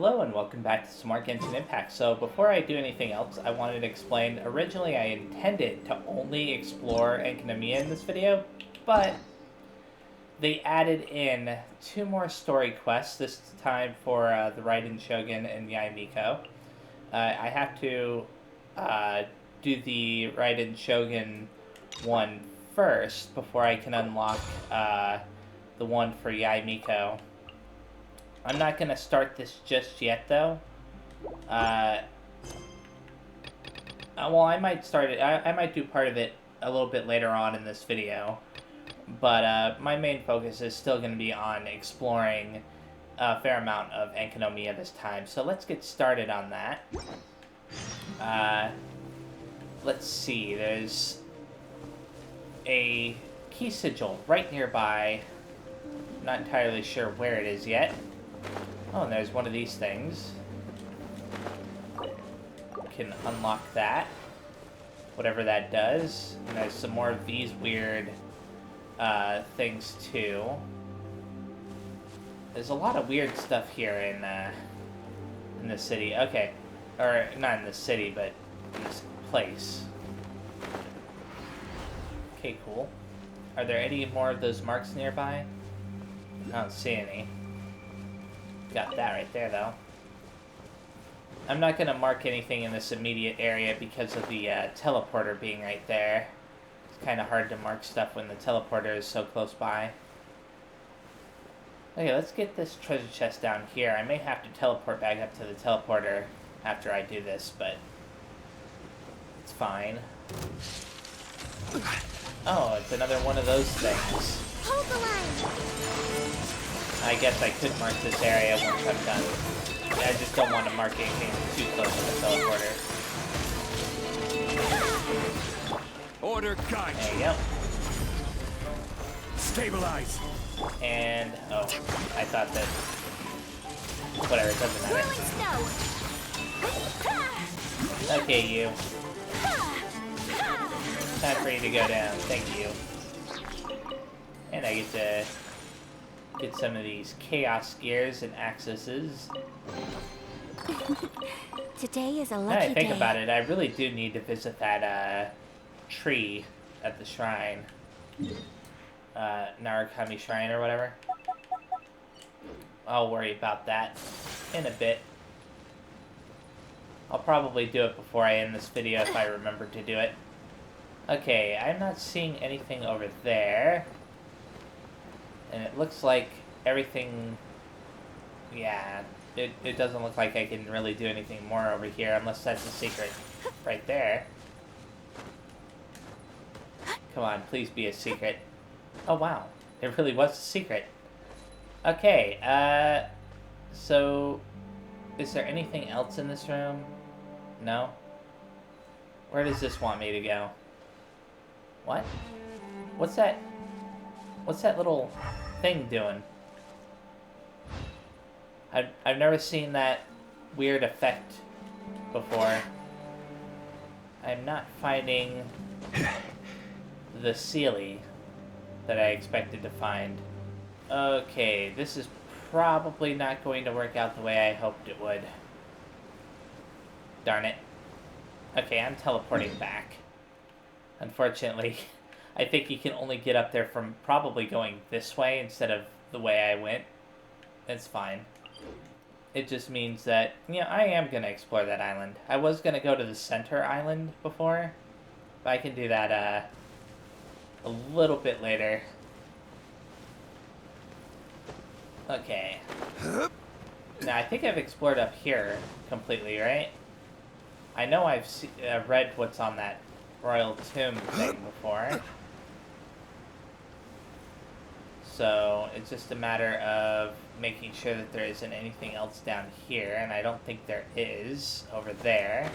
Hello and welcome back to some more Genshin Impact. So before I do anything else, I wanted to explain, originally I intended to only explore Enkanomiya in this video, but they added in 2 more story quests, this time for the Raiden Shogun and Yaimiko. I have to do the Raiden Shogun one first before I can unlock the one for Yaimiko. I'm not going to start this just yet, though. Well, I might start it. I might do part of it a little bit later on in this video. But my main focus is still going to be on exploring a fair amount of Enkanomiya this time. So let's get started on that. Let's see. There's a key sigil right nearby. I'm not entirely sure where it is yet. Oh, and there's one of these things. Can unlock that. Whatever that does. And there's some more of these weird things too. There's a lot of weird stuff here in the city. Okay. Or, not in the city, but in this place. Okay, cool. Are there any more of those marks nearby? I don't see any. Got that right there, though. I'm not going to mark anything in this immediate area because of the teleporter being right there. It's kind of hard to mark stuff when the teleporter is so close by. Okay, let's get this treasure chest down here. I may have to teleport back up to the teleporter after I do this, but it's fine. Oh, it's another one of those things. Hold the line. I guess I could mark this area once I'm done. I just don't want to mark anything too close to the teleporter. Order guide. There you go. Stabilize. And, oh, I thought that... Whatever, it doesn't matter. Okay, you. Time for you to go down. Thank you. And I get to get some of these chaos gears and accesses. Today is a Now lucky I think day. about it, I really do need to visit that tree at the shrine. Enkanomiya shrine or whatever. I'll worry about that in a bit. I'll probably do it before I end this video if I remember to do it. Okay, I'm not seeing anything over there. And it looks like everything... Yeah, it doesn't look like I can really do anything more over here unless that's a secret right there. Come on, please be a secret. Oh, wow. It really was a secret. Okay, so... Is there anything else in this room? No? Where does this want me to go? What? What's that? What's that little thing doing? I've never seen that weird effect before. I'm not finding the Sealy that I expected to find. Okay, this is probably not going to work out the way I hoped it would. Darn it. Okay, I'm teleporting back. Unfortunately, I think you can only get up there from probably going this way instead of the way I went. It's fine. It just means that, you know, I am going to explore that island. I was going to go to the center island before, but I can do that a little bit later. Okay. Now, I think I've explored up here completely, right? I know I've read what's on that Royal Tomb thing before. So, it's just a matter of making sure that there isn't anything else down here, and I don't think there is over there.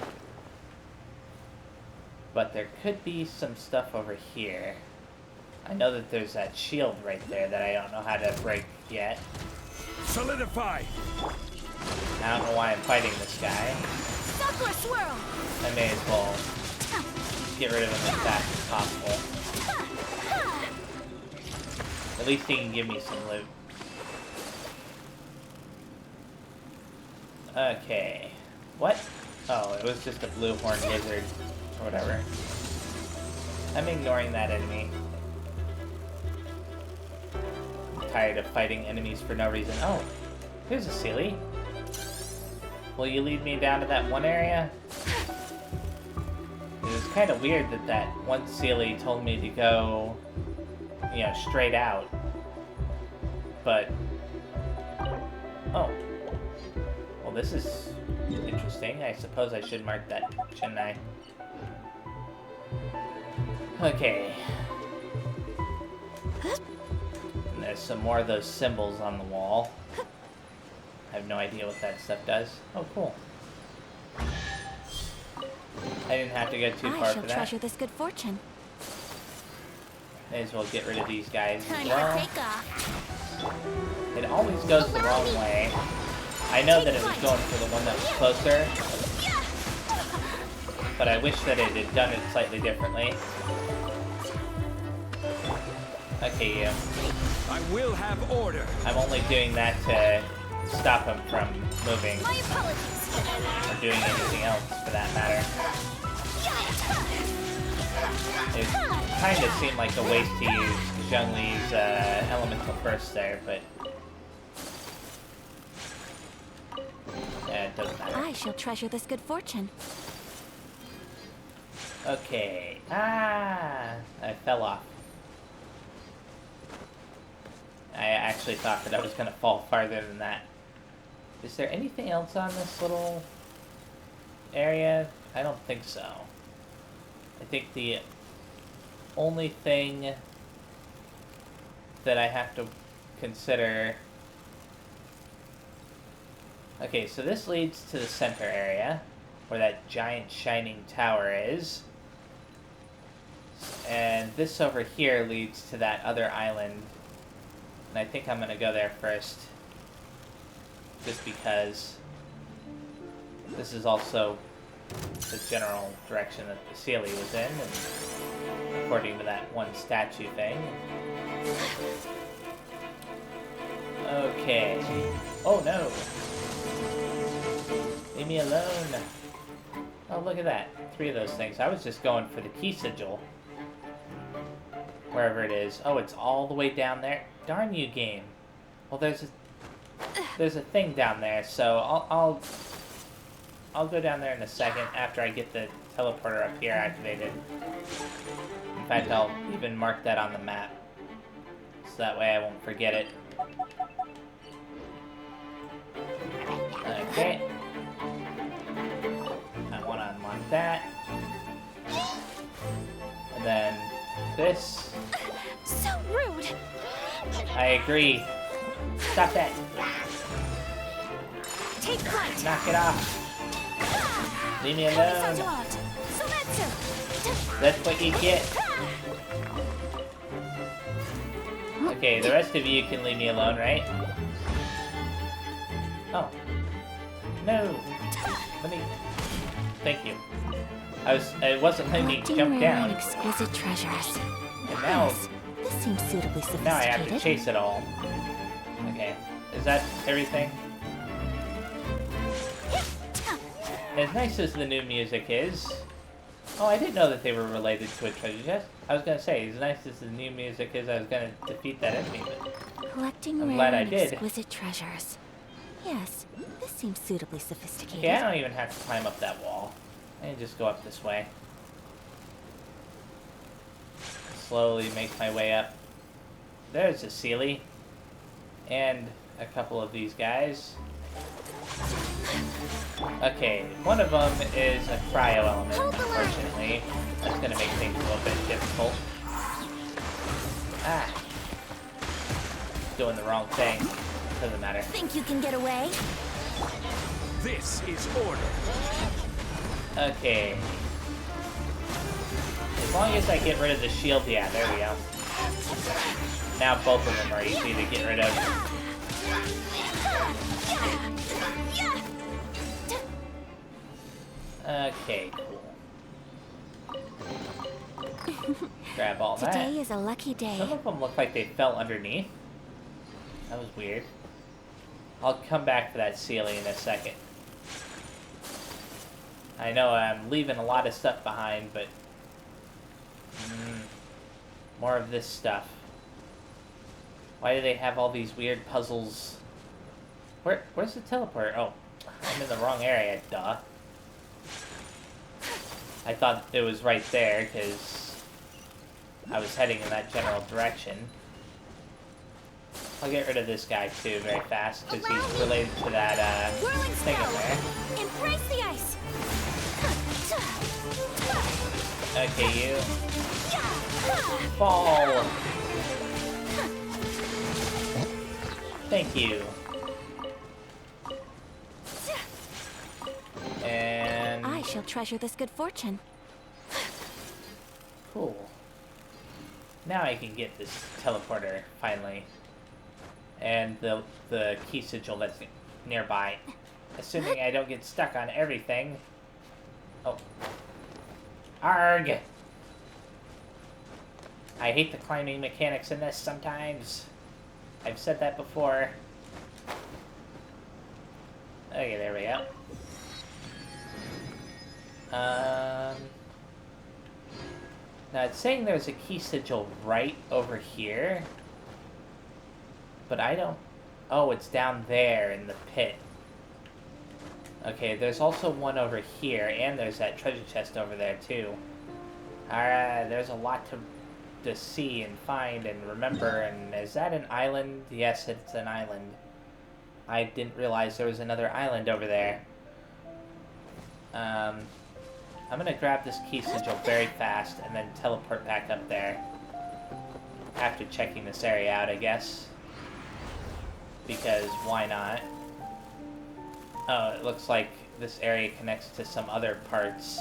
But there could be some stuff over here. I know that there's that shield right there that I don't know how to break yet. Solidify. I don't know why I'm fighting this guy. Suckler swirl. I may as well get rid of him as fast as possible. At least he can give me some loot. Okay. What? Oh, it was just a blue horn lizard. Or whatever. I'm ignoring that enemy. I'm tired of fighting enemies for no reason. Oh, here's a Sealy. Will you lead me down to that one area? It was kind of weird that that one Sealy told me to go, you know, straight out. But... oh. Well, this is interesting. I suppose I should mark that, shouldn't I? Okay. And there's some more of those symbols on the wall. I have no idea what that stuff does. Oh, cool. I didn't have to go too far for that. I shall treasure this good fortune. May as well get rid of these guys as Time well. to take off. It always goes the wrong way. I know that it was going for the one that was closer, but I wish that it had done it slightly differently. Okay, you. I will have order. I'm only doing that to stop him from moving, My apologies. or doing anything else for that matter. It kind of seemed like a waste to use Zhongli's elemental burst there, but yeah, it doesn't matter. I shall treasure this good fortune. Okay. Ah, I fell off. I actually thought that I was going to fall farther than that. Is there anything else on this little area? I don't think so. I think the only thing that I have to consider... okay, so this leads to the center area, where that giant shining tower is. And this over here leads to that other island. And I think I'm going to go there first. Just because this is also the general direction that the Sealy was in, and according to that one statue thing. Okay. Oh no! Leave me alone! Oh, look at that. 3 of those things. I was just going for the key sigil. Wherever it is. Oh, it's all the way down there? Darn you, game. Well, there's a thing down there, so I'll go down there in a second after I get the teleporter up here activated. In fact, I'll even mark that on the map, so that way I won't forget it. Okay. I want to unlock that. And then this. So rude. I agree. Stop that. Take flight. Knock it off. Leave me alone. That's what you get. Okay, the rest of you can leave me alone, right? Oh. No. Let me... thank you. It wasn't letting me jump down. Exquisite treasures. And now... Yes, this seems suitably sophisticated. now I have to chase it all. Okay. Is that everything? As nice as the new music is... oh, I didn't know that they were related to a treasure chest. I was gonna say, as nice as the new music is, I was gonna defeat that enemy, but... Collecting I'm rare glad I and did. exquisite treasures. Yes, this seems suitably sophisticated. okay, I don't even have to climb up that wall. I can just go up this way. Slowly make my way up. There's a Sealy. And a couple of these guys. Okay, one of them is a cryo element, unfortunately. That's gonna make things a little bit difficult. Ah. Doing the wrong thing. Doesn't matter. Think you can get away? This is order. Okay. As long as I get rid of the shield, yeah, there we go. Now both of them are easy to get rid of. Okay, cool. Grab all that. Today is a lucky day. Some of them look like they fell underneath. That was weird. I'll come back for that Sealy in a second. I know I'm leaving a lot of stuff behind, but... more of this stuff. Why do they have all these weird puzzles? Where's the teleporter? Oh, I'm in the wrong area, duh. I thought it was right there, because I was heading in that general direction. I'll get rid of this guy, too, very fast, because he's related to that, thing in there. Embrace the ice. Okay, you. Fall! Thank you. And... I shall treasure this good fortune. Cool. Now I can get this teleporter, finally. And the key sigil that's nearby. Assuming I don't get stuck on everything. Oh. Arg! I hate the climbing mechanics in this sometimes. I've said that before. Okay, there we go. Now it's saying there's a key sigil right over here. But I don't... Oh, it's down there in the pit. Okay, there's also one over here, and there's that treasure chest over there, too. Alright, there's a lot to see and find and remember, and is that an island? Yes, it's an island. I didn't realize there was another island over there. I'm gonna grab this key sigil very fast and then teleport back up there. After checking this area out, I guess. Because why not? Oh, it looks like this area connects to some other parts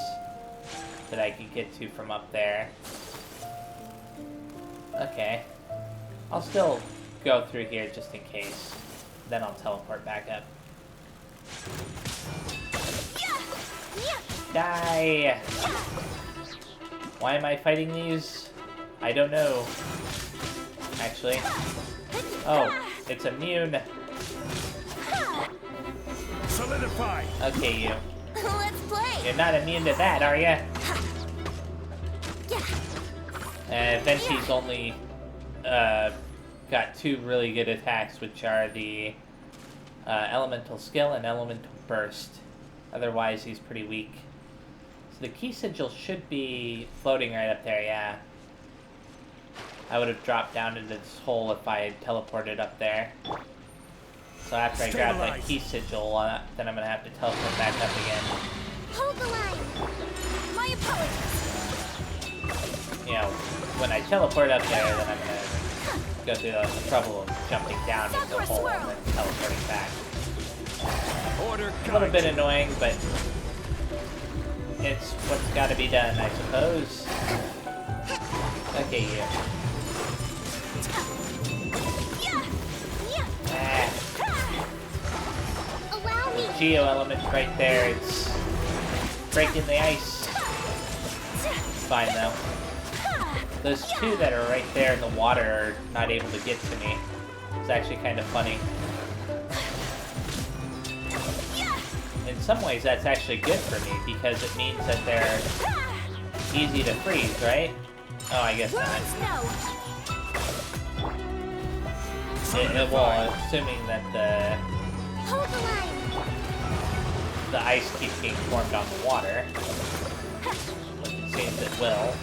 that I could get to from up there. Okay. I'll still go through here just in case. Then I'll teleport back up. Die! Why am I fighting these? I don't know. Actually. Oh, it's immune. Solidify. Okay, you. Let's play. You're not immune to that, are ya? Venti's only got two really good attacks, which are the Elemental Skill and Elemental Burst. Otherwise, he's pretty weak. So the key sigil should be floating right up there, yeah. I would have dropped down into this hole if I had teleported up there. So after I grab that key sigil, then I'm going to have to teleport back up again. Hold the line. My apologies. You know, when I teleport up there, then I'm going to go through the trouble of jumping down into the hole and then teleporting back. Order A little bit annoying, but it's what's got to be done, I suppose. Okay, you. Allow me. Geo element right there, it's breaking the ice. It's fine though. Those two that are right there in the water are not able to get to me. It's actually kind of funny. In some ways that's actually good for me because it means that they're easy to freeze, right? Oh, I guess not. Well, assuming that the ice keeps getting formed on the water, which it seems it will.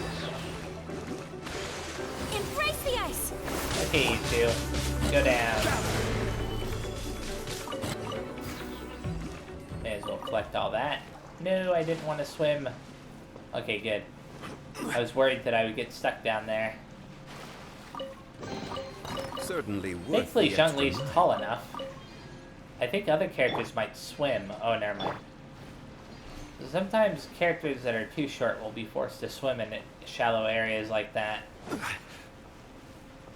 Embrace the ice. Okay, you two, go down. May as well collect all that. No, I didn't want to swim. Okay, good. I was worried that I would get stuck down there. Certainly worth Thankfully, the Zhongli's extra tall enough. I think other characters might swim. Oh, never mind. Sometimes characters that are too short will be forced to swim in shallow areas like that.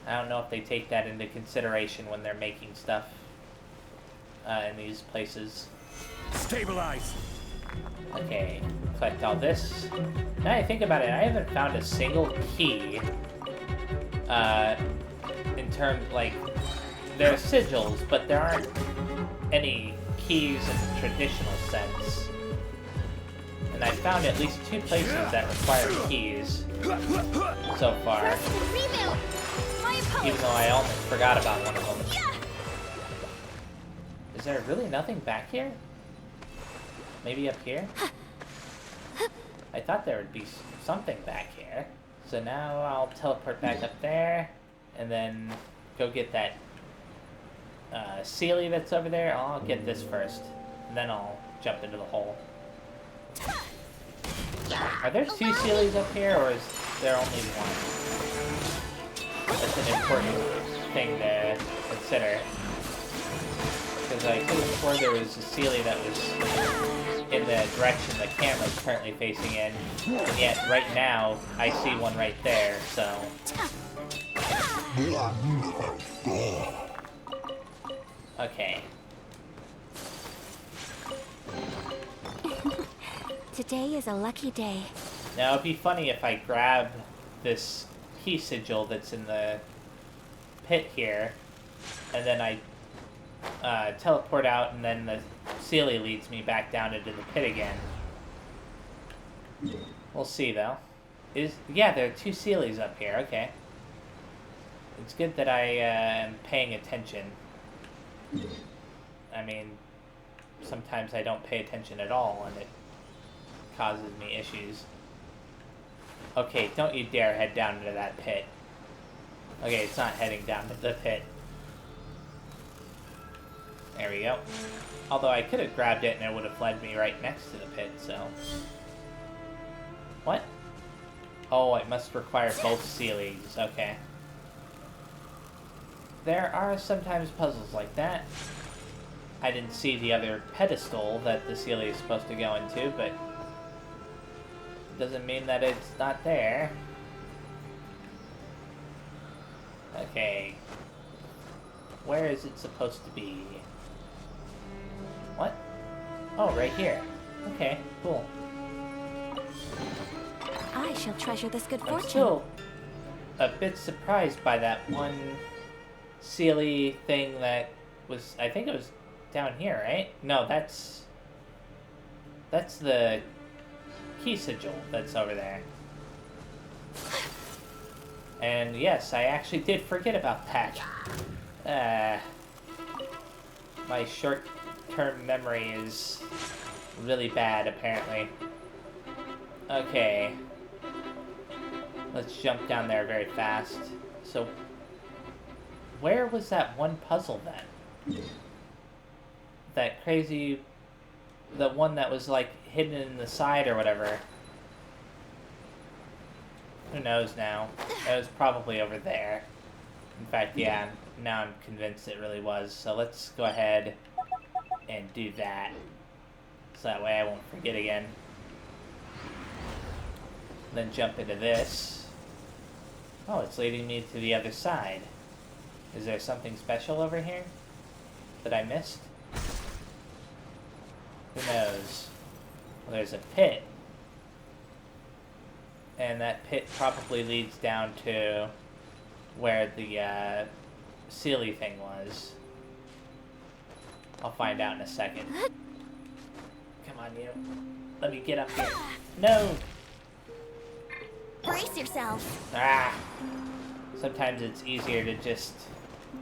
I don't know if they take that into consideration when they're making stuff in these places. Stabilize. Okay, collect all this. Now I think about it, I haven't found a single key. In terms, like, there are sigils, but there aren't any keys in the traditional sense. And I found at least 2 places that require keys so far. Even though I almost forgot about one of them. Is there really nothing back here? Maybe up here? I thought there would be something back here. So now I'll teleport back up there, and then go get that Sealy that's over there. I'll get this first, and then I'll jump into the hole. Are there 2 Sealies up here, or is there only one? That's an important thing to consider. Because I could have sworn there was a Sealy that was in the direction the camera's currently facing in, and yet right now I see one right there, so... Okay. Today is a lucky day. Now it'd be funny if I grab this key sigil that's in the pit here, and then I teleport out, and then the Sealy leads me back down into the pit again. We'll see, though. Yeah, there are 2 Sealies up here, okay. It's good that I am paying attention. I mean, sometimes I don't pay attention at all, and it causes me issues. Okay, don't you dare head down into that pit. Okay, it's not heading down to the pit. There we go. Although I could have grabbed it and it would have led me right next to the pit, so... What? Oh, it must require both Sealies. Okay. There are sometimes puzzles like that. I didn't see the other pedestal that the Sealy is supposed to go into, but... doesn't mean that it's not there. Okay. Where is it supposed to be? What? Oh, right here. Okay, cool. I shall treasure this good I'm fortune. still a bit surprised by that one Sealy thing that was... I think it was down here, right? No, that's the key sigil that's over there. And yes, I actually did forget about that. My short-term memory is really bad, apparently. Okay. Let's jump down there very fast. So, where was that one puzzle then? That crazy... the one that was, like, hidden in the side or whatever. Who knows now? It was probably over there. In fact, yeah, now I'm convinced it really was. So let's go ahead and do that. So that way I won't forget again. Then jump into this. Oh, it's leading me to the other side. Is there something special over here that I missed? Who knows? Well, there's a pit. And that pit probably leads down to where the Sealy thing was. I'll find out in a second. Come on, you. Let me get up here. No! Brace yourself. Ah! Sometimes it's easier to just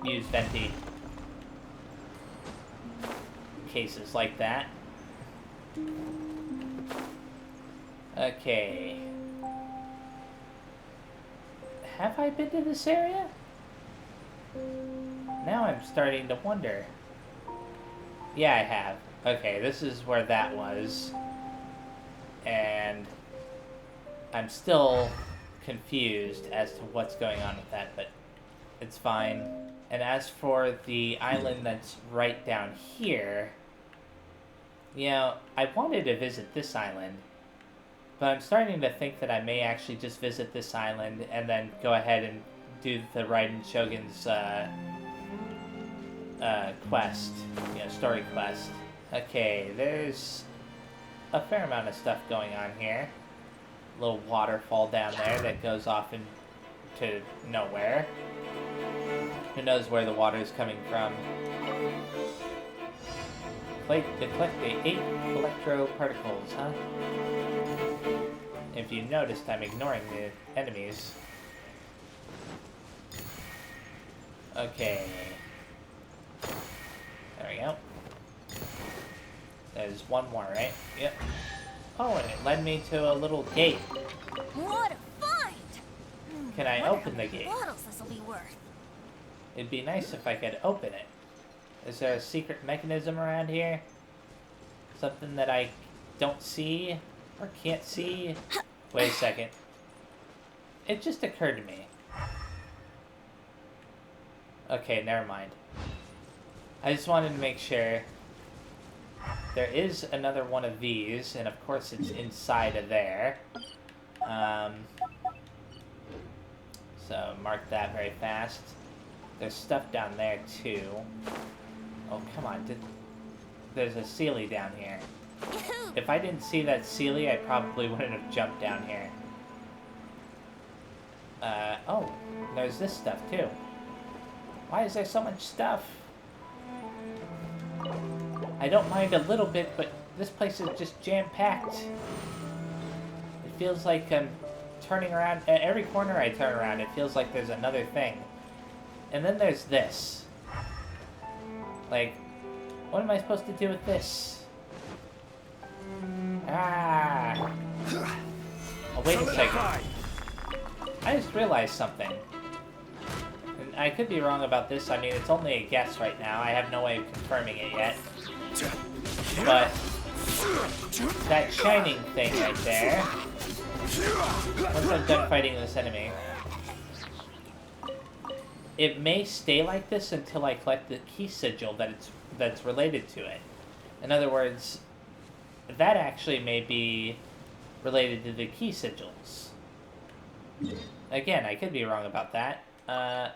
use venti. Cases like that. Okay. Have I been to this area? Now I'm starting to wonder. Yeah, I have. Okay, this is where that was. And I'm still confused as to what's going on with that, but it's fine. And as for the island that's right down here, you know, I wanted to visit this island, but I'm starting to think that I may actually just visit this island and then go ahead and do the Raiden Shogun's quest, you know, story quest. Okay, there's a fair amount of stuff going on here. A little waterfall down there that goes off into nowhere. Who knows where the water is coming from? collect the 8 electro particles, huh? If you noticed, I'm ignoring the enemies. Okay. There we go. There's one more, right? Yep. Oh, and it led me to a little gate. What a find! Can I open the gate? Bottles this'll be worth. It'd be nice if I could open it. Is there a secret mechanism around here? Something that I don't see or can't see? Wait a second. It just occurred to me. Okay, never mind. I just wanted to make sure. There is another one of these, and of course it's inside of there. So mark that very fast. There's stuff down there too. Oh, come on. There's a Sealy down here. If I didn't see that Sealy, I probably wouldn't have jumped down here. Oh, there's this stuff too. Why is there so much stuff? I don't mind a little bit, but this place is just jam-packed. It feels like I'm turning around. At every corner I turn around, it feels like there's another thing. And then there's this. Like, what am I supposed to do with this? Ah! Oh, wait a second. I just realized something. And I could be wrong about this. I mean, it's only a guess right now. I have no way of confirming it yet. But that shining thing right there, once I'm done fighting this enemy, it may stay like this until I collect the key sigil that's related to it. In other words, that actually may be related to the key sigils. Again, I could be wrong about that. I'm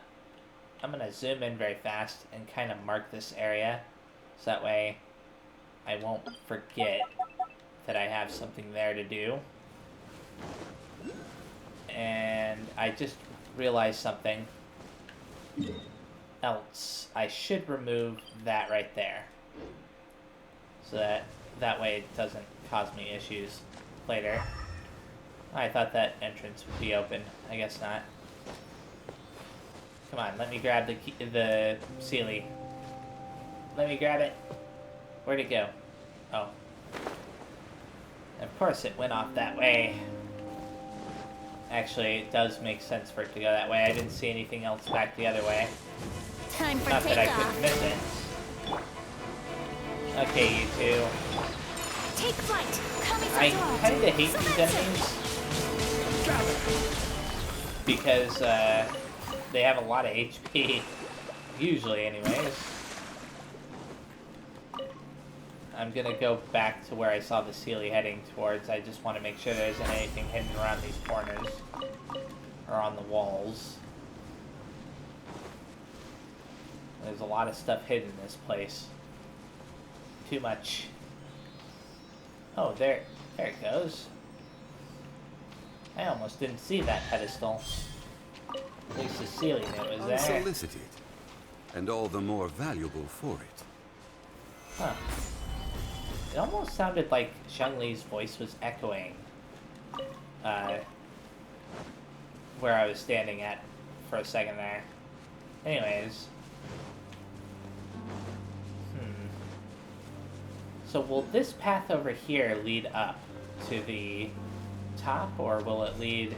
gonna zoom in very fast and kind of mark this area, so that way I won't forget that I have something there to do. And I just realized something else. I should remove that right there, so that way it doesn't cause me issues later. I thought that entrance would be open. I guess not. Come on, let me grab the Sealy. Let me grab it. Where'd it go? Oh. Of course it went off that way. Actually, it does make sense for it to go that way. I didn't see anything else back the other way. Time for Not that I takeoff. couldn't miss it. Okay, you two. Take flight. Coming for I you. kinda hate these enemies. Because, they have a lot of HP. Usually, anyways. I'm gonna go back to where I saw the Sealy heading towards. I just want to make sure there isn't anything hidden around these corners. Or on the walls. There's a lot of stuff hidden in this place. Too much. Oh, there it goes. I almost didn't see that pedestal. At least the Sealy knew it was there. Unsolicited, and all the more valuable for it. Huh. It almost sounded like Zhongli's voice was echoing where I was standing at for a second there. Anyways. So will this path over here lead up to the top, or will it lead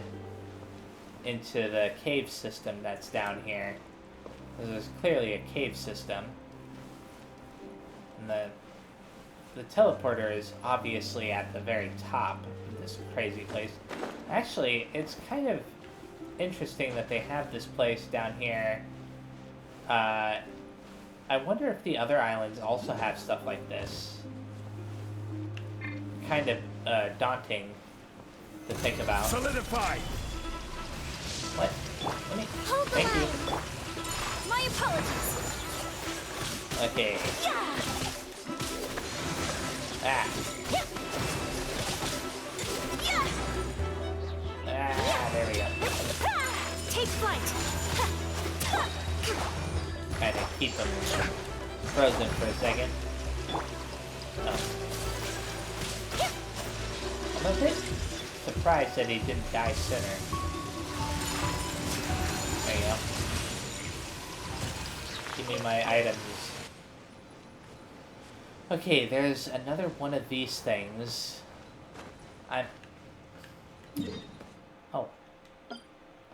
into the cave system that's down here? Because there's clearly a cave system. And the teleporter is obviously at the very top of this crazy place. Actually, it's kind of interesting that they have this place down here. I wonder if the other islands also have stuff like this. Kind of daunting to think about. Solidify! What? Let me... Hold the Thank you. line. My apologies. Okay. Yeah. Ah. Yeah. Yeah. Ah, there we go. Ah. Take flight. Kind of keep them frozen for a second. Oh. I'm a bit surprised that he didn't die sooner. There you go. Give me my items. Okay, there's another one of these things. Oh.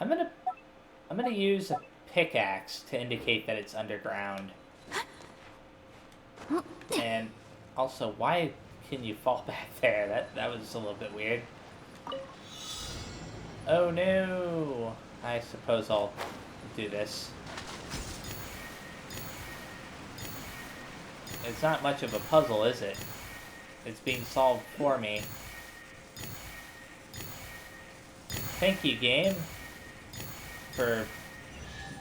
I'm gonna use a pickaxe to indicate that it's underground. And also, why can you fall back there? That was a little bit weird. Oh no! I suppose I'll do this. It's not much of a puzzle, is it? It's being solved for me. Thank you, game, for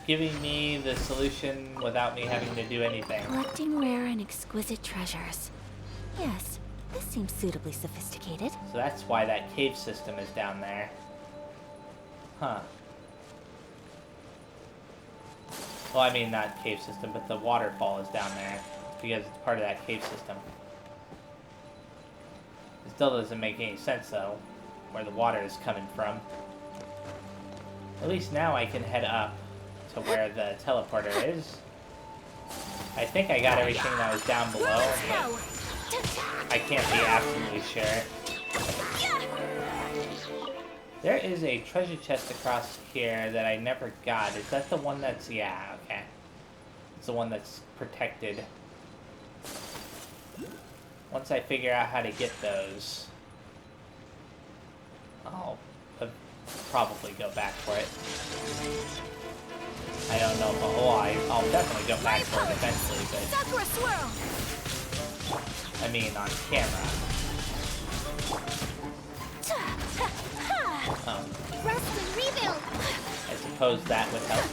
giving me the solution without me having to do anything. Collecting rare and exquisite treasures. Yes, this seems suitably sophisticated. So that's why that cave system is down there. Huh. Well, I mean, not cave system, but the waterfall is down there, because it's part of that cave system. It still doesn't make any sense, though, where the water is coming from. At least now I can head up to where the teleporter is. I think I got everything that was down below, but I can't be absolutely sure. There is a treasure chest across here that I never got. Is that the one that's... yeah, okay. It's the one that's protected. Once I figure out how to get those, I'll probably go back for it. I don't know if I'll definitely go back for it eventually, but... I mean, on camera. Oh. I suppose that would help.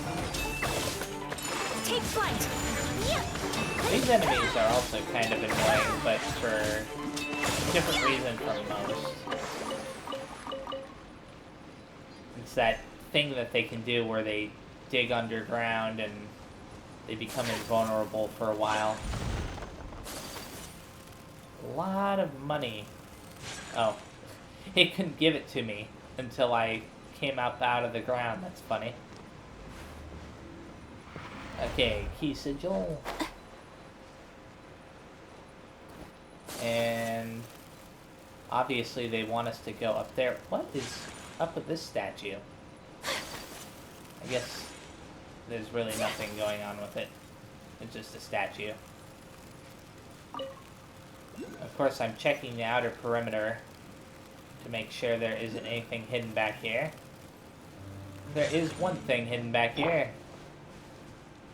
Take flight. These enemies are also kind of annoying, but for a different reason from most. It's that thing that they can do where they dig underground and they become invulnerable for a while. A lot of money. Oh. It couldn't give it to me until I came up out of the ground. That's funny. Okay, key sigil. And obviously they want us to go up there. What is up with this statue? I guess there's really nothing going on with it. It's just a statue. Of course, I'm checking the outer perimeter to make sure there isn't anything hidden back here. There is one thing hidden back here.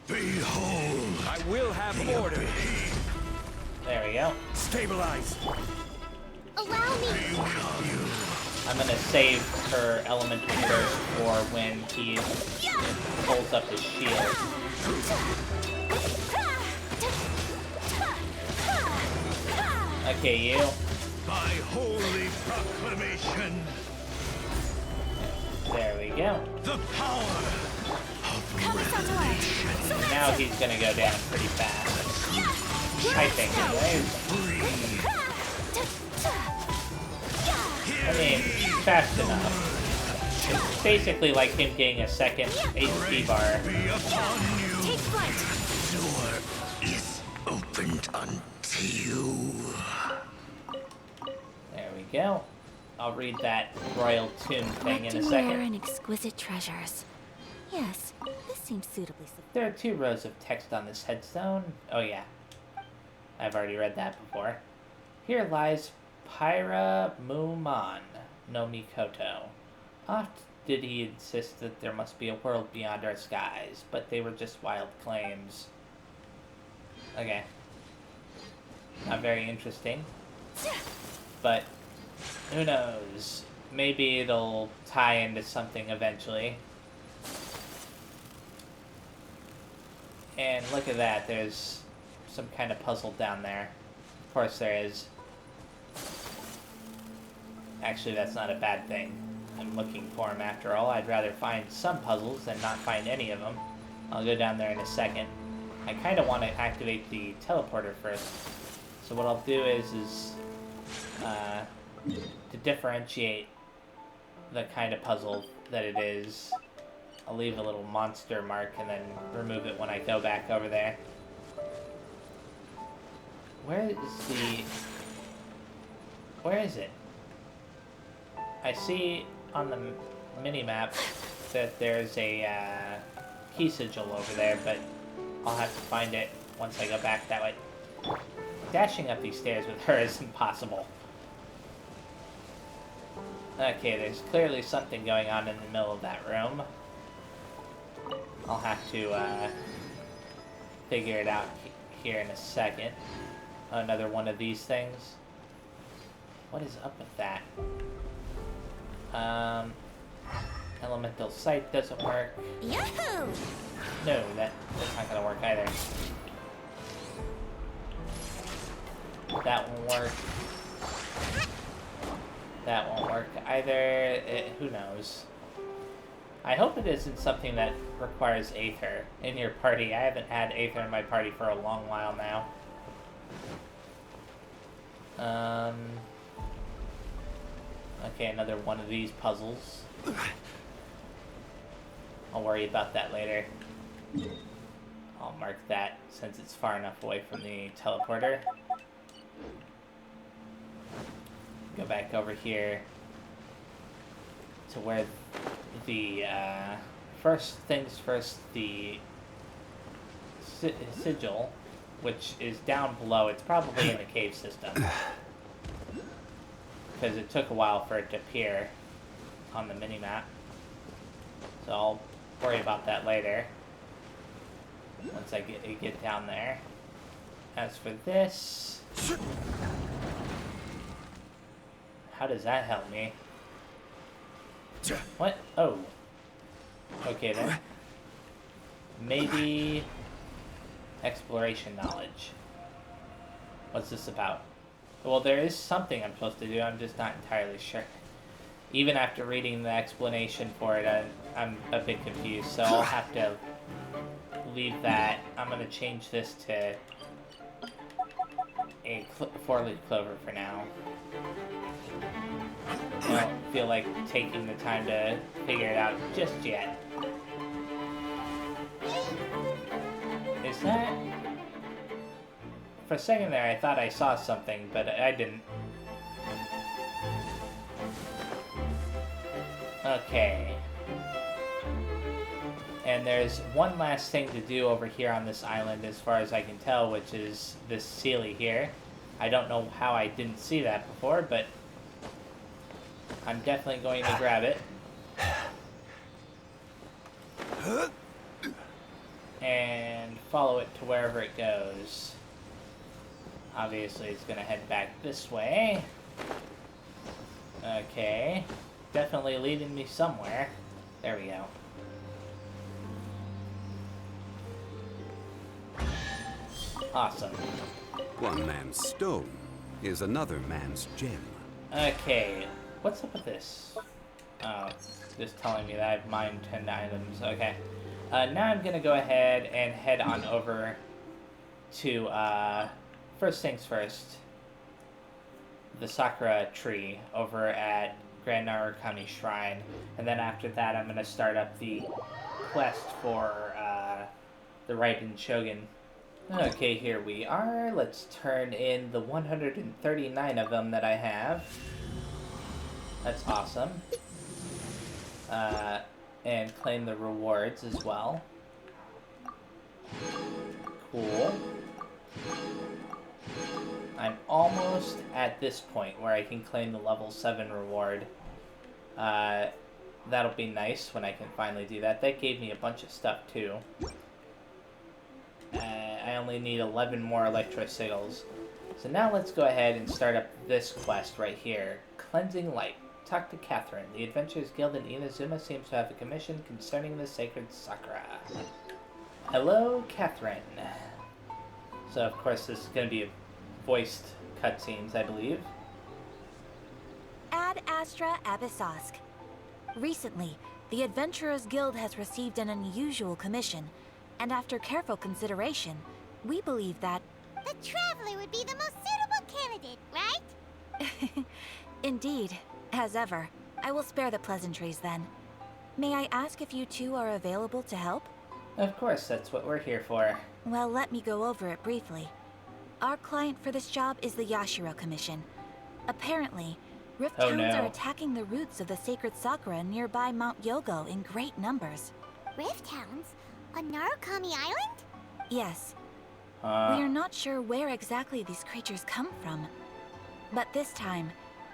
Behold! I will have order. There we go. Stabilize. Allow me. I'm gonna save her elemental first for when he pulls up his shield. Okay, you. By holy proclamation. There we go. The power of revelation. Now he's gonna go down pretty fast. I think, anyways. I mean, fast enough. It's basically like him getting a second HP bar. Take flight. The door is opened unto you. There we go. I'll read that royal tomb thing in a Collecting rare second. and exquisite treasures. Yes, this seems suitably sophisticated. There are 2 rows of text on this headstone. Oh yeah. I've already read that before. Here lies Pyra Muman no Mikoto. Oft did he insist that there must be a world beyond our skies, but they were just wild claims. Okay. Not very interesting. But who knows? Maybe it'll tie into something eventually. And look at that, there's some kind of puzzle down there. Of course there is. Actually, that's not a bad thing. I'm looking for them after all. I'd rather find some puzzles than not find any of them. I'll go down there in a second. I kind of want to activate the teleporter first, So what I'll do is to differentiate the kind of puzzle that it is, I'll leave a little monster mark and then remove it when I go back over there. Where is it? I see on the mini-map that there's a key sigil over there, but I'll have to find it once I go back that way. Dashing up these stairs with her is impossible. Okay, there's clearly something going on in the middle of that room. I'll have to figure it out here in a second. Another one of these things. What is up with that? Elemental sight doesn't work. Yahoo! No, that's not gonna work either. That won't work. That won't work either. Who knows? I hope it isn't something that requires Aether in your party. I haven't had Aether in my party for a long while now. Okay, another one of these puzzles. I'll worry about that later. I'll mark that since it's far enough away from the teleporter. Go back over here to where the, first things first, the sigil, which is down below. It's probably in the cave system, because it took a while for it to appear on the mini-map. So I'll worry about that later, once I get down there. As for this, how does that help me? What? Oh. Okay then. Maybe exploration knowledge. What's this about? Well, there is something I'm supposed to do, I'm just not entirely sure. Even after reading the explanation for it, I'm a bit confused, so I'll have to leave that. I'm going to change this to a four-leaf clover for now. I don't feel like taking the time to figure it out just yet. Is that... For a second there, I thought I saw something, but I didn't. Okay. And there's one last thing to do over here on this island, as far as I can tell, which is this Sealy here. I don't know how I didn't see that before, but I'm definitely going to grab it. And follow it to wherever it goes. Obviously, it's going to head back this way. Okay. Definitely leading me somewhere. There we go. Awesome. One man's stone is another man's gem. Okay. What's up with this? Oh, just telling me that I've mined 10 items. Okay. Now I'm going to go ahead and head on over to, first things first, the Sakura tree over at Grand Narukami Shrine. And then after that, I'm going to start up the quest for, the Raiden Shogun. Okay, here we are. Let's turn in the 139 of them that I have. That's awesome. And claim the rewards as well. Cool. I'm almost at this point where I can claim the level 7 reward. That'll be nice when I can finally do that. That gave me a bunch of stuff too. I only need 11 more electro sigils. So now let's go ahead and start up this quest right here. Cleansing Light. Talk to Catherine. The Adventurers Guild in Inazuma seems to have a commission concerning the sacred Sakura. Hello, Catherine. So, of course, this is going to be voiced cutscenes, I believe. Ad Astra Abyssosk. Recently, the Adventurers Guild has received an unusual commission, and after careful consideration, we believe that, The Traveler would be the most suitable candidate, right? Indeed, as ever. I will spare the pleasantries then. May I ask if you two are available to help? Of course, that's what we're here for. Well, let me go over it briefly. Our client for this job is the Yashiro Commission. Apparently, Rift Oh, Towns no. are attacking the roots of the sacred Sakura nearby Mount Yogo in great numbers. Rift Hounds? On Narukami Island? Yes, we are not sure where exactly these creatures come from. But this time,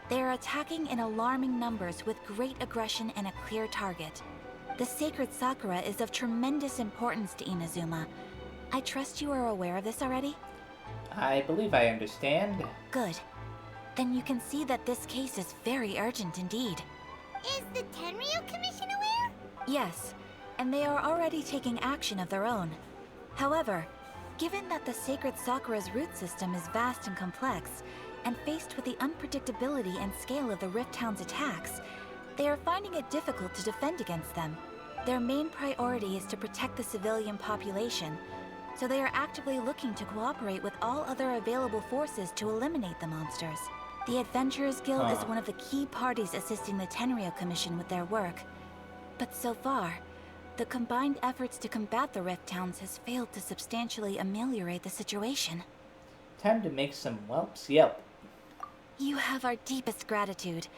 they are attacking in alarming numbers with great aggression and a clear target. The sacred Sakura is of tremendous importance to Inazuma. I trust you are aware of this already? I believe I understand. Good. Then you can see that this case is very urgent indeed. Is the Tenryo Commission aware? Yes, and they are already taking action of their own. However, given that the sacred Sakura's root system is vast and complex, and faced with the unpredictability and scale of the Rift Hound's attacks, they are finding it difficult to defend against them. Their main priority is to protect the civilian population, so they are actively looking to cooperate with all other available forces to eliminate the monsters. The Adventurers Guild is one of the key parties assisting the Tenryo Commission with their work. But so far, the combined efforts to combat the Rift Towns has failed to substantially ameliorate the situation. Time to make some whelps yelp. You have our deepest gratitude.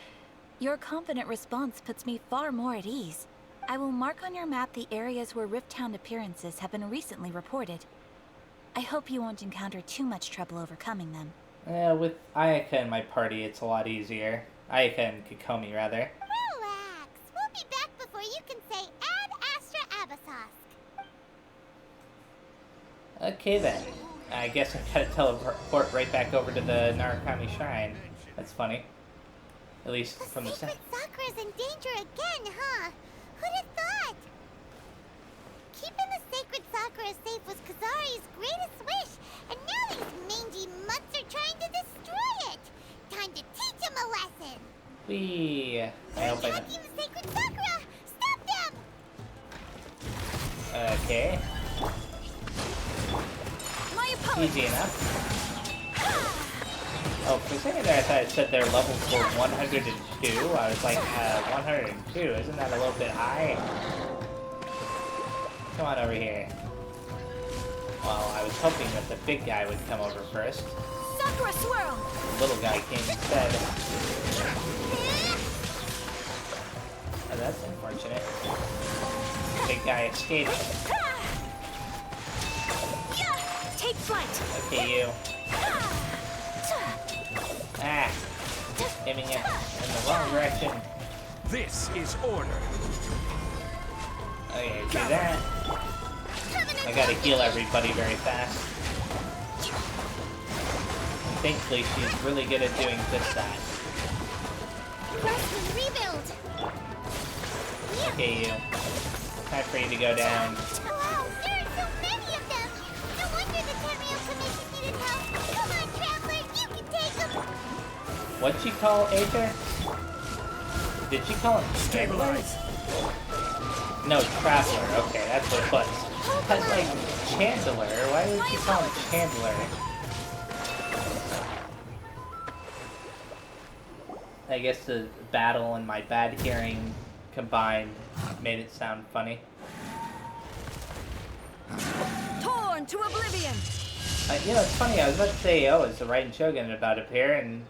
Your confident response puts me far more at ease. I will mark on your map the areas where Rift Town appearances have been recently reported. I hope you won't encounter too much trouble overcoming them. With Ayaka in my party, it's a lot easier. Ayaka and Kikomi, rather. Relax. We'll be back before you can say Ad Astra Abysos. Okay then. I guess I gotta teleport right back over to the Narukami Shrine. That's funny. At least The from the sound. sacred Sakura's in danger again, huh? Who'd have thought? Keeping the sacred Sakura safe was Kazari's greatest wish, and now these mangy mutts are trying to destroy it. Time to teach him a lesson. I hope I Attacking the sacred Sakura! Stop them! Okay. My apologies. Easy enough. Oh, for a second there I thought it said their levels were 102. I was like, 102, isn't that a little bit high? Come on over here. Well, I was hoping that the big guy would come over first. Sakura Swirl! The little guy came instead. Oh, that's unfortunate. Big guy escaped. Take flight! Okay, you. Ah! Aiming it in the wrong direction. This is order. Okay, do that. I gotta heal everybody very fast. And thankfully, she's really good at doing just that. Rest and rebuild! Okay, you. Time for you to go down. Wow, there are so many of them! No wonder the Tenryo Commission needed help! Come on, Traveler, you can take them! What'd she call Aether? Did she call him Stabilize. No, Traveler. Okay, that's what it was. I was like, Chandler? Why would she call him Chandler? I guess the battle and my bad hearing combined made it sound funny. Torn to oblivion! You know, it's funny, I was about to say, oh, is the Raiden Shogun about to appear, and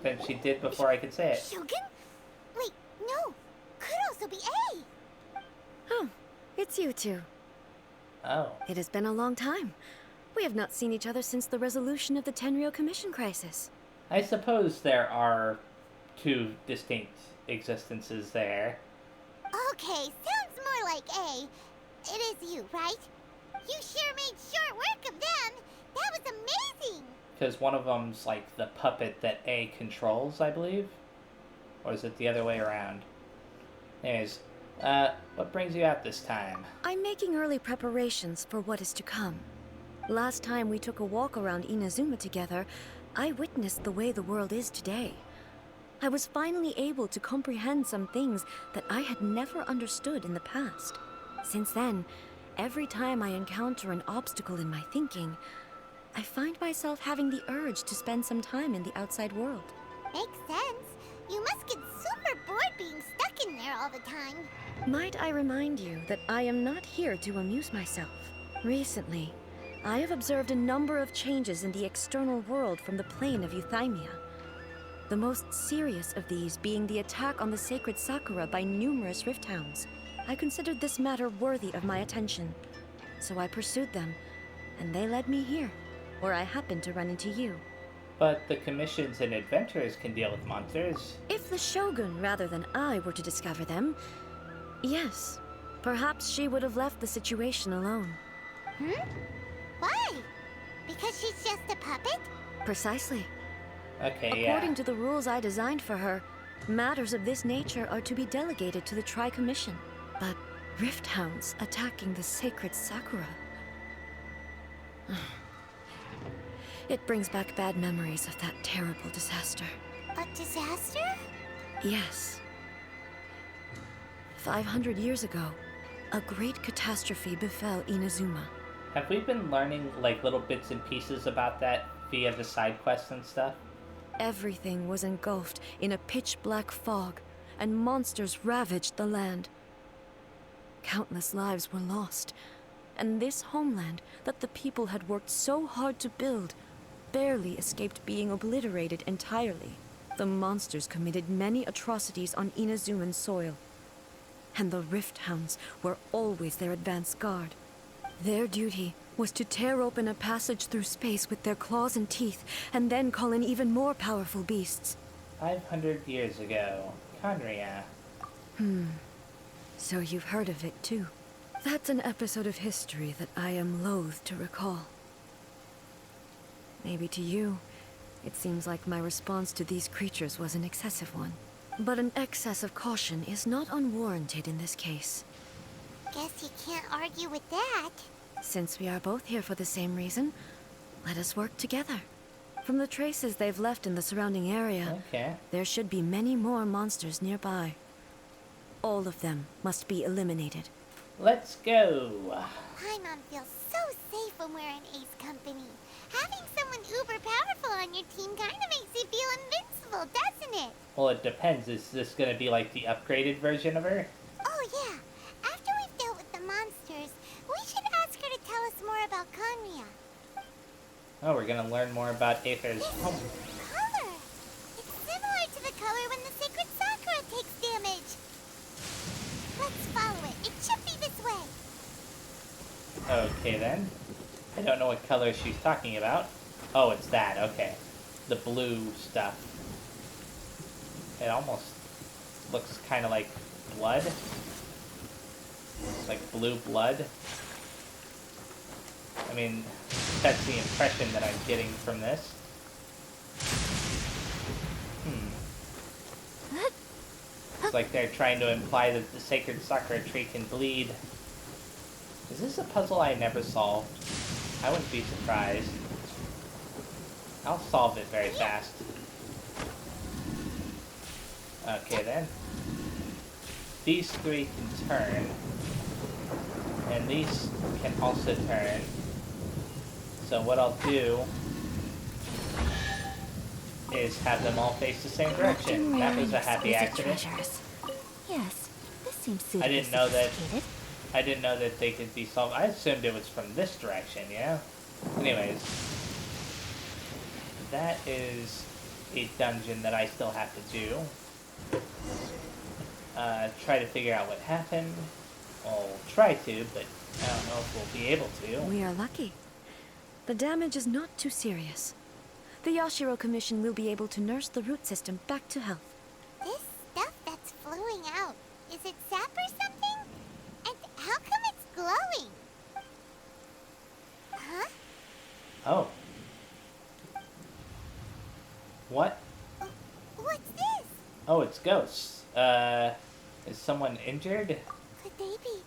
then she did before I could say it. Shogun? Wait, no. Could also be A. Oh, it's you two. Oh. It has been a long time. We have not seen each other since the resolution of the Tenryo Commission crisis. I suppose there are two distinct existences there. Okay, sounds more like A. It is you, right? You sure made short work of them. That was amazing. Because one of them's like the puppet that A controls, I believe? Or is it the other way around? Anyways, what brings you out this time? I'm making early preparations for what is to come. Last time we took a walk around Inazuma together, I witnessed the way the world is today. I was finally able to comprehend some things that I had never understood in the past. Since then, every time I encounter an obstacle in my thinking, I find myself having the urge to spend some time in the outside world. Makes sense. You must get super bored being stuck in there all the time. Might I remind you that I am not here to amuse myself. Recently, I have observed a number of changes in the external world from the plane of Euthymia. The most serious of these being the attack on the sacred Sakura by numerous rift hounds. I considered this matter worthy of my attention, so I pursued them, and they led me here, where I happened to run into you. But the commissions and adventurers can deal with monsters. If the Shogun rather than I were to discover them, yes, perhaps she would have left the situation alone. Why? Because she's just a puppet? Precisely. Okay, According to the rules I designed for her, matters of this nature are to be delegated to the Tri-Commission. But rift hounds attacking the sacred Sakura... It brings back bad memories of that terrible disaster. A disaster? Yes. 500 years ago, a great catastrophe befell Inazuma. Have we been learning, like, little bits and pieces about that via the side quests and stuff? Everything was engulfed in a pitch-black fog, and monsters ravaged the land. Countless lives were lost, and this homeland that the people had worked so hard to build barely escaped being obliterated entirely. The monsters committed many atrocities on Inazuman soil, and the Rift Hounds were always their advance guard. Their duty was to tear open a passage through space with their claws and teeth, and then call in even more powerful beasts. 500 years ago. Conria. So you've heard of it too. That's an episode of history that I am loath to recall. Maybe to you, it seems like my response to these creatures was an excessive one. But an excess of caution is not unwarranted in this case. Guess you can't argue with that. Since we are both here for the same reason, let us work together. From the traces they've left in the surrounding area, there should be many more monsters nearby. All of them must be eliminated. Let's go! Paimon feels so safe when we're in Ace Company. Having someone uber powerful on your team kinda makes you feel invincible, doesn't it? Well, it depends. Is this gonna be like the upgraded version of her? Oh yeah. After we've dealt with the monsters, we should ask her to tell us more about Conria. Oh, we're gonna learn more about Aether's home. Color! It's similar to the color when the sacred Sakura takes damage. Let's follow it. It should be this way. Okay then. I don't know what color she's talking about. Oh, it's that. Okay. The blue stuff. It almost looks kind of like blood. Like blue blood. I mean, that's the impression that I'm getting from this. It's like they're trying to imply that the sacred Sakura tree can bleed. Is this a puzzle I never solved? I wouldn't be surprised. I'll solve it very fast. Okay then. These three can turn. And these can also turn. So what I'll do is have them all face the same direction. That was a happy accident. Yes, this seems suitably I didn't know that. sophisticated. I didn't know that they could be solved. I assumed it was from this direction, yeah? Anyways. That is a dungeon that I still have to do. Try to figure out what happened. I'll try to, but I don't know if we'll be able to. We are lucky. The damage is not too serious. The Yashiro Commission will be able to nurse the root system back to health. This stuff that's flowing out, is it sap or something? And how come it's glowing? Huh? Oh. What? What's this? Oh, it's ghosts. Is someone injured? Could they be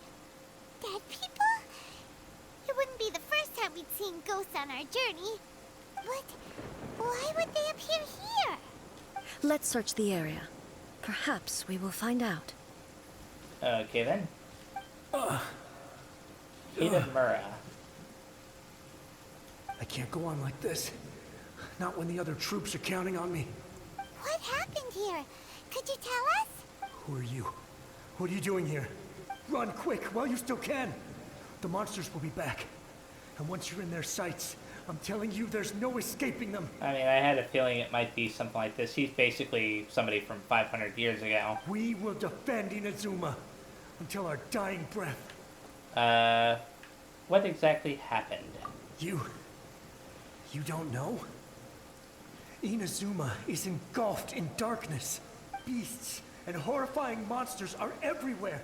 dead people? It wouldn't be the first time we'd seen ghosts on our journey. But why would they appear here? Let's search the area. Perhaps we will find out. Okay then. Hidamura. I can't go on like this. Not when the other troops are counting on me. What happened here? Could you tell us? Who are you? What are you doing here? Run quick while you still can. The monsters will be back. And once you're in their sights, I'm telling you, there's no escaping them. I mean, I had a feeling it might be something like this. He's basically somebody from 500 years ago. We will defend Inazuma until our dying breath. What exactly happened? You don't know? Inazuma is engulfed in darkness. Beasts and horrifying monsters are everywhere.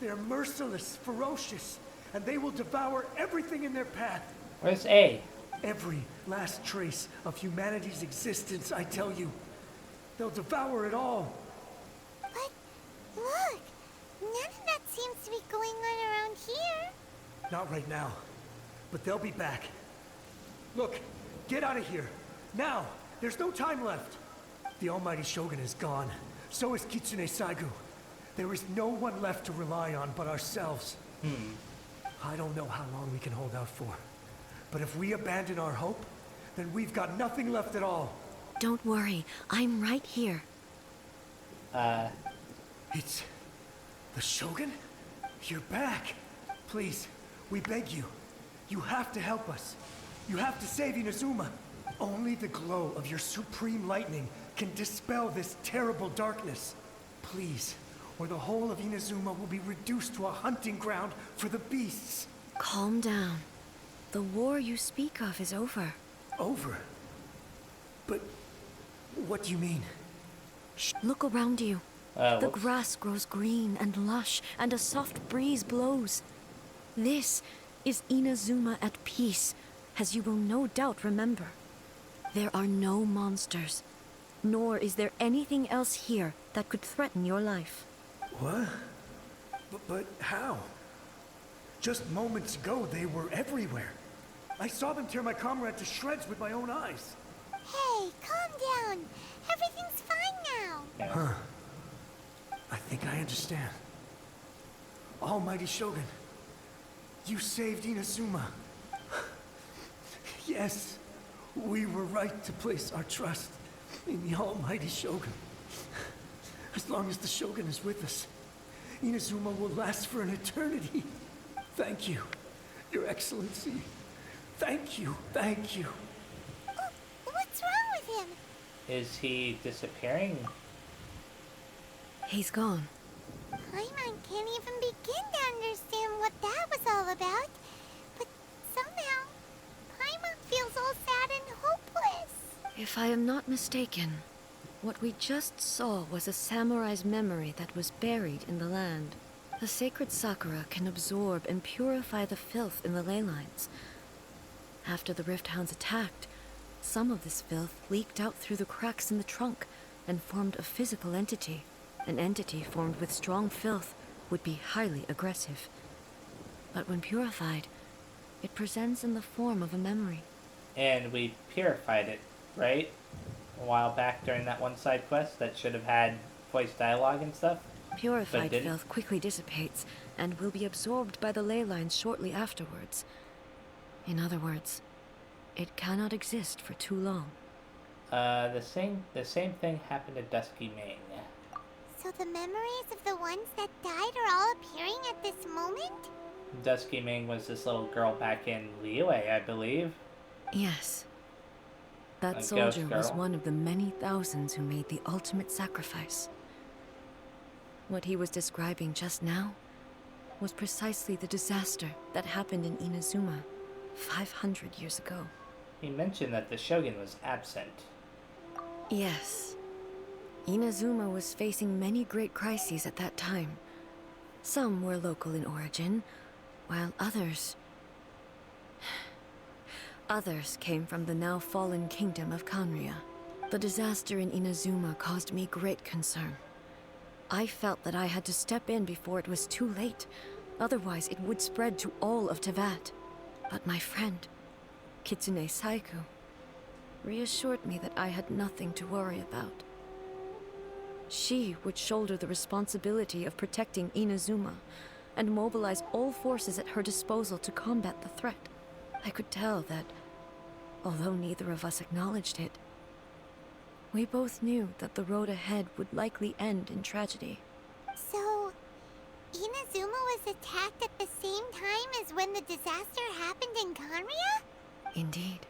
They're merciless, ferocious, and they will devour everything in their path. Where's A? Every last trace of humanity's existence, I tell you. They'll devour it all. But look, none of that seems to be going on around here. Not right now, but they'll be back. Look, get out of here. Now! There's no time left. The almighty Shogun is gone. So is Kitsune Saigu. There is no one left to rely on but ourselves. I don't know how long we can hold out for. But if we abandon our hope, then we've got nothing left at all. Don't worry, I'm right here. It's... the Shogun? You're back. Please, we beg you. You have to help us. You have to save Inazuma. Only the glow of your supreme lightning can dispel this terrible darkness. Please, or the whole of Inazuma will be reduced to a hunting ground for the beasts. Calm down. The war you speak of is over. Over? But what do you mean? Shh, look around you. The Whoops. grass grows green and lush, and a soft breeze blows. This is Inazuma at peace, as you will no doubt remember. There are no monsters, nor is there anything else here that could threaten your life. What? But how? Just moments ago, they were everywhere. I saw them tear my comrade to shreds with my own eyes. Hey, calm down. Everything's fine now. Yeah. I think I understand. Almighty Shogun, you saved Inazuma. Yes, we were right to place our trust in the Almighty Shogun. As long as the Shogun is with us, Inazuma will last for an eternity. Thank you, Your Excellency. Thank you, thank you. Oh, what's wrong with him? Is he disappearing? He's gone. Paimon can't even begin to understand what that was all about. But somehow, Paimon feels all sad and hopeless. If I am not mistaken, what we just saw was a samurai's memory that was buried in the land. The sacred sakura can absorb and purify the filth in the ley lines. After the Rift Hounds attacked, some of this filth leaked out through the cracks in the trunk and formed a physical entity. An entity formed with strong filth would be highly aggressive. But when purified, it presents in the form of a memory. And we purified it, right? A while back during that one side quest that should have had voice dialogue and stuff. Purified didn't? filth quickly dissipates and will be absorbed by the ley lines shortly afterwards. In other words, it cannot exist for too long. The same thing happened to Dusky Ming. So the memories of the ones that died are all appearing at this moment? Dusky Ming was this little girl back in Liyue, I believe. Yes. A That ghost soldier was girl. one of the many thousands who made the ultimate sacrifice. What he was describing just now was precisely the disaster that happened in Inazuma 500 years ago. He mentioned that the Shogun was absent. Yes. Inazuma was facing many great crises at that time. Some were local in origin, while others came from the now fallen kingdom of Kanria. The disaster in Inazuma caused me great concern. I felt that I had to step in before it was too late, otherwise it would spread to all of Tevat. But my friend, Kitsune Saigu, reassured me that I had nothing to worry about. She would shoulder the responsibility of protecting Inazuma and mobilize all forces at her disposal to combat the threat. I could tell that although neither of us acknowledged it. We both knew that the road ahead would likely end in tragedy. So, Inazuma was attacked at the same time as when the disaster happened in Kanria? Indeed.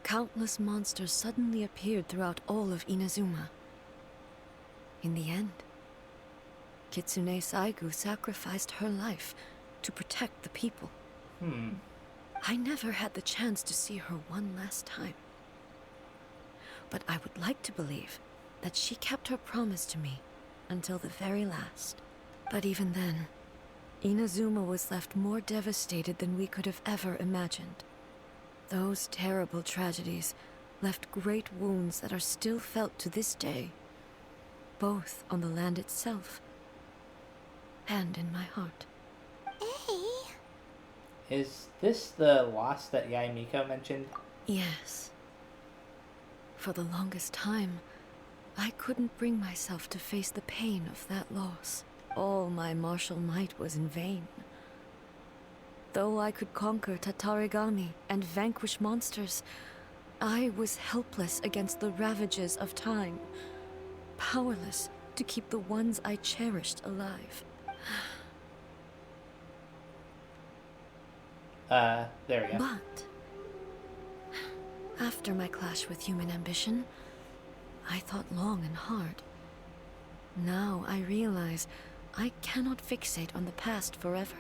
Countless monsters suddenly appeared throughout all of Inazuma. In the end, Kitsune Saigu sacrificed her life to protect the people. I never had the chance to see her one last time. But I would like to believe that she kept her promise to me until the very last. But even then, Inazuma was left more devastated than we could have ever imagined. Those terrible tragedies left great wounds that are still felt to this day, both on the land itself and in my heart. Hey. Is this the loss that Yae Miko mentioned? Yes. For the longest time, I couldn't bring myself to face the pain of that loss. All my martial might was in vain. Though I could conquer Tatarigami and vanquish monsters, I was helpless against the ravages of time, powerless to keep the ones I cherished alive. There we go. But after my clash with human ambition, I thought long and hard. Now I realize I cannot fixate on the past forever.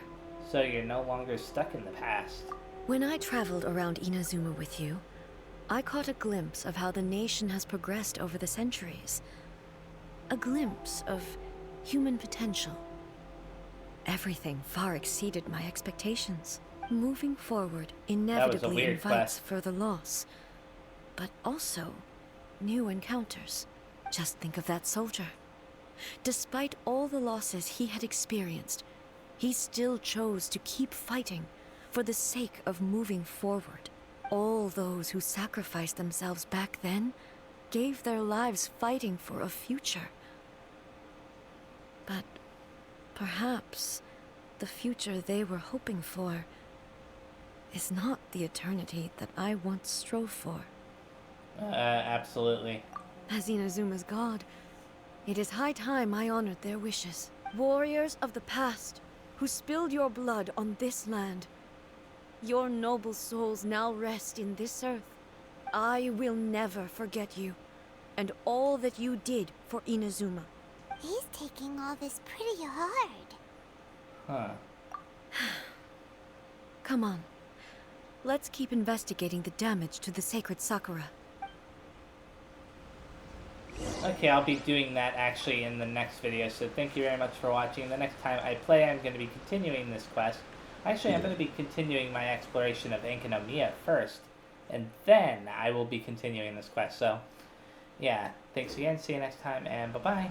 So you're no longer stuck in the past. When I traveled around Inazuma with you, I caught a glimpse of how the nation has progressed over the centuries. A glimpse of human potential. Everything far exceeded my expectations. Moving forward inevitably weird invites quest. further loss, but also new encounters. Just think of that soldier. Despite all the losses he had experienced, he still chose to keep fighting for the sake of moving forward. All those who sacrificed themselves back then gave their lives fighting for a future. But perhaps the future they were hoping for is not the eternity that I once strove for. Absolutely. As Inazuma's god, it is high time I honored their wishes. Warriors of the past, who spilled your blood on this land, your noble souls now rest in this earth. I will never forget you, and all that you did for Inazuma. He's taking all this pretty hard. Huh. Come on. Let's keep investigating the damage to the sacred Sakura. Okay, I'll be doing that actually in the next video, so thank you very much for watching. The next time I play, I'm going to be continuing this quest. Actually, I'm going to be continuing my exploration of Enkanomiya first, and then I will be continuing this quest. So, yeah, thanks again, see you next time, and bye-bye.